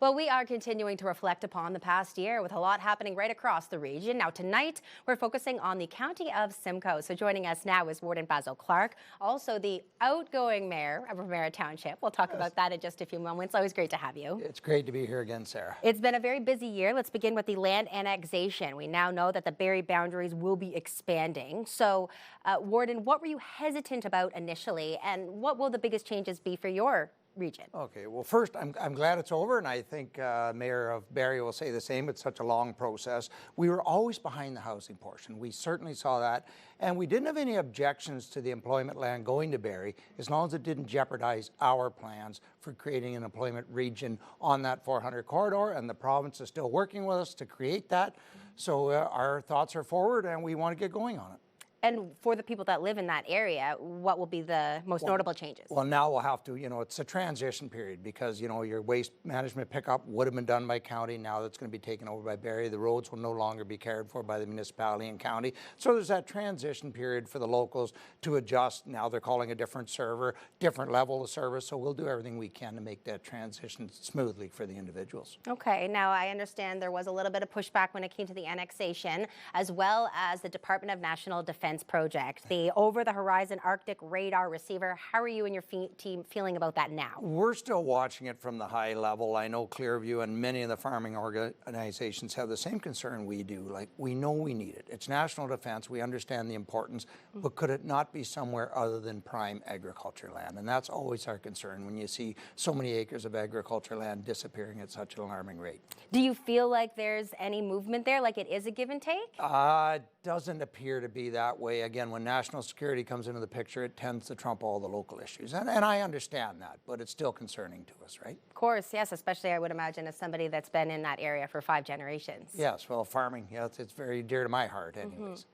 Well, we are continuing to reflect upon the past year with a lot happening right across the region. Now, tonight, we're focusing on the county of Simcoe. So joining us now is Warden Basil Clarke, also the outgoing mayor of Primera Township. We'll talk about that in just a few moments. Always great to have you. It's great to be here again, Sarah. It's been a very busy year. Let's begin with the land annexation. We now know that the Barrie boundaries will be expanding. So, Warden, what were you hesitant about initially, and what will the biggest changes be for your region? Okay, well, first, I'm glad it's over, and I think Mayor of Barrie will say the same. It's such a long process. We were always behind the housing portion. We certainly saw that, and we didn't have any objections to the employment land going to Barrie as long as it didn't jeopardize our plans for creating an employment region on that 400 corridor, and the province is still working with us to create that. So our thoughts are forward, and we want to get going on it. And for the people that live in that area, what will be the most notable changes? Well, now we'll have to, it's a transition period because, your waste management pickup would have been done by county. Now that's going to be taken over by Barrie. The roads will no longer be cared for by the municipality and county. So there's that transition period for the locals to adjust. Now they're calling a different server, different level of service. So we'll do everything we can to make that transition smoothly for the individuals. Okay, now I understand there was a little bit of pushback when it came to the annexation, as well as the Department of National Defense project, the over-the-horizon Arctic radar receiver. How are you and your team feeling about that now? We're still watching it from the high level. I know Clearview and many of the farming organizations have the same concern we do. Like, we know we need it. It's national defense. We understand the importance, but could it not be somewhere other than prime agriculture land? And that's always our concern when you see so many acres of agriculture land disappearing at such an alarming rate. Do you feel like there's any movement there, like it is a give and take? It doesn't appear to be that way. Again, when national security comes into the picture, it tends to trump all the local issues. And I understand that, but it's still concerning to us, right? Of course, yes, especially I would imagine as somebody that's been in that area for 5 generations. Yes, well, farming, it's very dear to my heart anyways.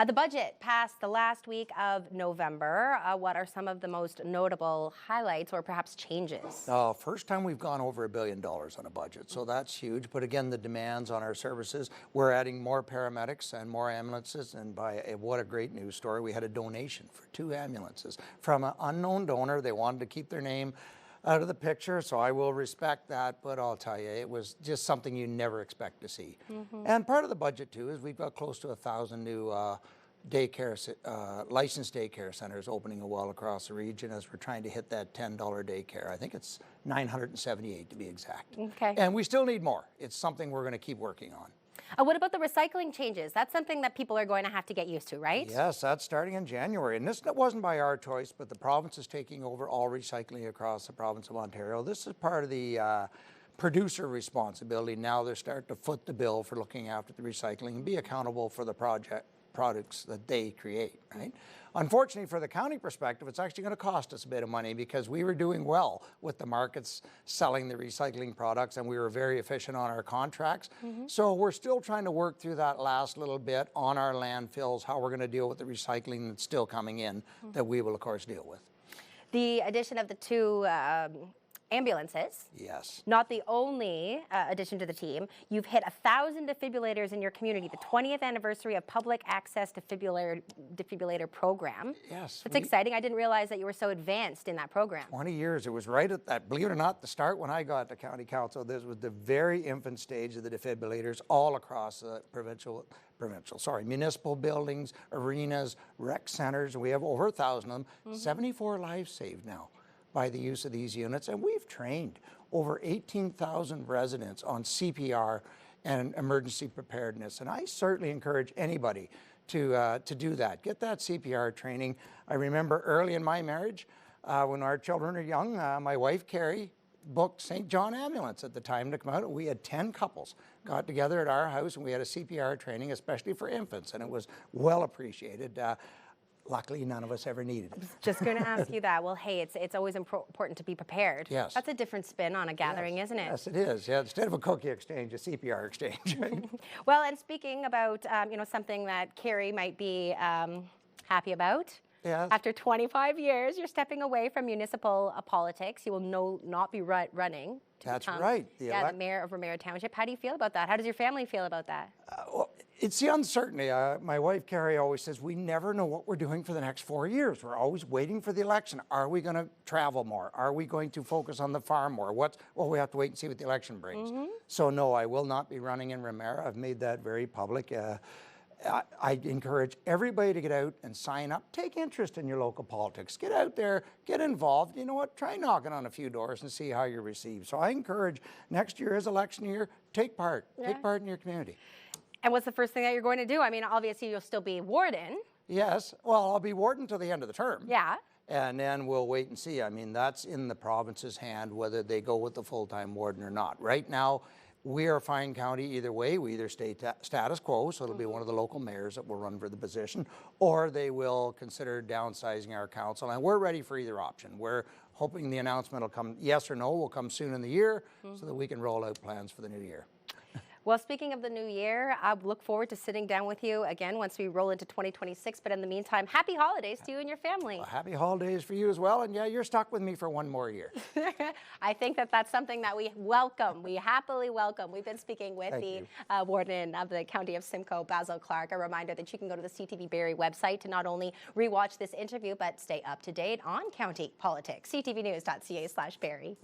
The budget passed the last week of November. What are some of the most notable highlights or perhaps changes? First time we've gone over $1 billion on a budget, so that's huge. But again, the demands on our services, we're adding more paramedics and more ambulances, and what a great news story. We had a donation for 2 ambulances from an unknown donor. They wanted to keep their name out of the picture, so I will respect that, but I'll tell you, it was just something you never expect to see. And part of the budget too is we've got close to 1,000 new licensed daycare centers opening well across the region as we're trying to hit that $10 daycare. I think it's 978 to be exact. Okay. And we still need more. It's something we're going to keep working on. What about the recycling changes? That's something that people are going to have to get used to, right? Yes, that's starting in January. And this wasn't by our choice, but the province is taking over all recycling across the province of Ontario. This is part of the producer responsibility. Now they're starting to foot the bill for looking after the recycling and be accountable for the products that they create, right? Unfortunately, for the county perspective, it's actually going to cost us a bit of money because we were doing well with the markets selling the recycling products, and we were very efficient on our contracts. So we're still trying to work through that last little bit on our landfills, how we're going to deal with the recycling that's still coming in that we will, of course, deal with. The addition of the 2 ambulances. Yes. Not the only addition to the team. You've hit 1,000 defibrillators in your community, the 20th anniversary of public access defibrillator program. Yes. It's exciting. I didn't realize that you were so advanced in that program. 20 years. It was right at that, believe it or not, the start when I got to county council. This was the very infant stage of the defibrillators all across the municipal buildings, arenas, rec centers. We have over 1,000 of them. 74 lives saved now by the use of these units, and we've trained over 18,000 residents on CPR and emergency preparedness. And I certainly encourage anybody to do that. Get that CPR training. I remember early in my marriage, when our children are young, my wife Carrie booked St. John Ambulance at the time to come out. We had 10 couples got together at our house, and we had a CPR training, especially for infants, and it was well appreciated. Luckily, none of us ever needed it. Just going to ask you that. Well, hey, it's always important to be prepared. Yes. That's a different spin on a gathering, isn't it? Yes, it is. Yeah, instead of a cookie exchange, a CPR exchange. Right? Well, and speaking about something that Carrie might be happy about. Yes. After 25 years, you're stepping away from municipal politics. You will not be running. That's right. The mayor of Primera Township. How do you feel about that? How does your family feel about that? Well, It's the uncertainty. My wife, Carrie, always says, we never know what we're doing for the next 4 years. We're always waiting for the election. Are we going to travel more? Are we going to focus on the farm more? Well, we have to wait and see what the election brings. So no, I will not be running in Remer. I've made that very public. I encourage everybody to get out and sign up. Take interest in your local politics. Get out there, get involved. You know what? Try knocking on a few doors and see how you're received. So I encourage next year is election year. Take part. Take part in your community. And what's the first thing that you're going to do? I mean, obviously you'll still be warden. Yes. Well, I'll be warden till the end of the term. Yeah. And then we'll wait and see. I mean, that's in the province's hand whether they go with the full-time warden or not. Right now, we are fine county either way. We either stay status quo, so it'll be one of the local mayors that will run for the position, or they will consider downsizing our council. And we're ready for either option. We're hoping the announcement will come, yes or no, will come soon in the year so that we can roll out plans for the new year. Well, speaking of the new year, I look forward to sitting down with you again once we roll into 2026. But in the meantime, happy holidays to you and your family. Well, happy holidays for you as well. And yeah, you're stuck with me for one more year. I think that that's something that we welcome. We happily welcome. We've been speaking with the warden of the County of Simcoe, Basil Clarke. A reminder that you can go to the CTV Barrie website to not only rewatch this interview, but stay up to date on county politics. ctvnews.ca/Barrie.